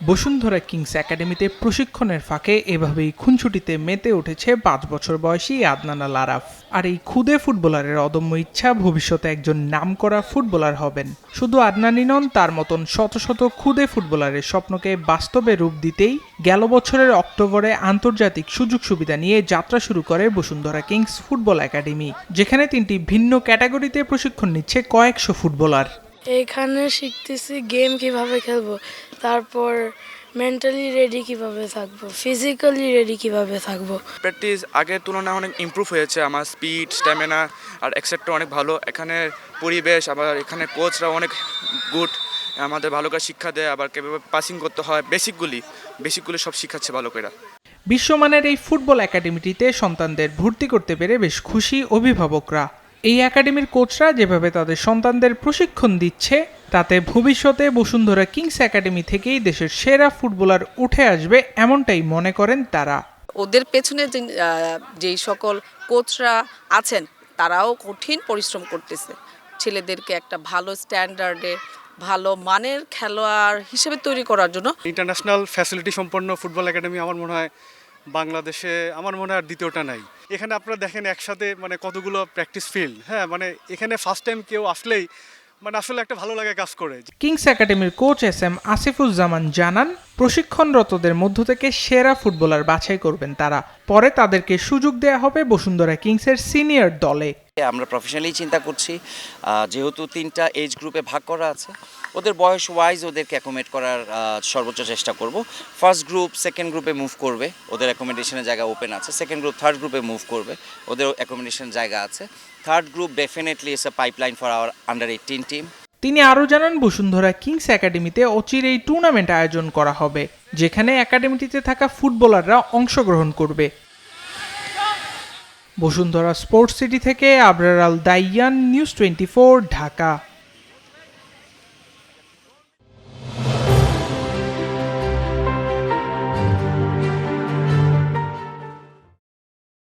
Bashundhara Kings একাডেমিতে প্রশিক্ষণের ফাঁকে এভাবেই খুনছুটিতে মেতে উঠেছে ৫ বছর বয়সী আদনান আল আরাফ। আর এই ক্ষুদে ফুটবলারের অদম্য ইচ্ছা ভবিষ্যতে একজন নামকরা ফুটবলার হবেন। শুধু আদনানই নন, তার মতন শত শত ক্ষুদে ফুটবলারের স্বপ্নকে বাস্তবে রূপ দিতেই গেল বছরের অক্টোবরে আন্তর্জাতিক সুযোগ সুবিধা নিয়ে যাত্রা শুরু করে বসুন্ধরা কিংস ফুটবল একাডেমি, যেখানে ৩টি ভিন্ন ক্যাটাগরিতে প্রশিক্ষণ নিচ্ছে কয়েকশো ফুটবলার। এখানে শিখতেছি গেম কিভাবে খেলবো, তারপর মেন্টালি রেডি কিভাবে থাকবো, ফিজিক্যালি রেডি কিভাবে থাকবো। প্র্যাকটিস আগের তুলনায় অনেক ইমপ্রুভ হয়েছে। আমার স্পিড, স্ট্যামিনা আর এক্সেট্রা অনেক ভালো। এখানে পরিবেশ, আবার এখানে কোচরা অনেক গুড, আমাদের ভালো করে শিক্ষা দেয়। আবার কীভাবে পাসিং করতে হয়, বেসিকগুলি সব শিখাচ্ছে ভালো করে। বিশ্বমানের এই ফুটবল একাডেমিটিতে সন্তানদের ভর্তি করতে পেরে বেশ খুশি অভিভাবকরা। এই একাডেমির কোচরা যেভাবে তাদের সন্তানদের প্রশিক্ষণ দিচ্ছে, তাতে ভবিষ্যতে বসুন্ধরা কিংস একাডেমি থেকেই দেশের সেরা ফুটবলার উঠে আসবে, এমনটাই মনে করেন তারা। ওদের পেছনে যেই সকল কোচরা আছেন তারাও কঠিন পরিশ্রম করতেছে ছেলেদেরকে একটা ভালো স্ট্যান্ডার্ডে, ভালো মানের খেলোয়াড় হিসেবে তৈরি করার জন্য। ইন্টারন্যাশনাল ফ্যাসিলিটি সম্পন্ন ফুটবল একাডেমি আমার মনে হয় বাংলাদেশে আর দ্বিতীয়টা নাই। এখানে আপনারা দেখেন একসাথে কতগুলো প্র্যাকটিস ফিল্ড, এখানে ফার্স্ট টাইম কেউ আসলেই আসলে একটা ভালো লাগে কাজ করে। কিংস একাডেমির কোচ SM আসিফুজ্জামান জানান, প্রশিক্ষণরতদের মধ্য থেকে সেরা ফুটবলার বাছাই করবেন তারা। পরে তাদেরকে সুযোগ দেয়া হবে বসুন্ধরা কিংসের সিনিয়র দলে। আমরা প্রফেশনালি চিন্তা করছি, যেহেতু 3টা এজ গ্রুপে ভাগ করা আছে, ওদের বয়স ওয়াইজ ওদেরকে অ্যাকোমোডেট করার সর্বোচ্চ চেষ্টা করব। ফার্স্ট গ্রুপ সেকেন্ড গ্রুপে মুভ করবে, ওদের অ্যাকোমোডেশনের জায়গা ওপেন আছে। সেকেন্ড গ্রুপ থার্ড গ্রুপে মুভ করবে, ওদের অ্যাকোমোডেশন জায়গা আছে। Third group definitely is a pipeline for our under 18 team. তিনি আরও জানান, বসুন্ধরা কিংস একাডেমিতে অচিরেই টুর্নামেন্ট আয়োজন করা হবে, যেখানে একাডেমিটিতে থাকা ফুটবলাররা অংশগ্রহণ করবে। বসুন্ধরা স্পোর্টস সিটি থেকে আবরার আল দাইয়ান, নিউজ 24, ঢাকা।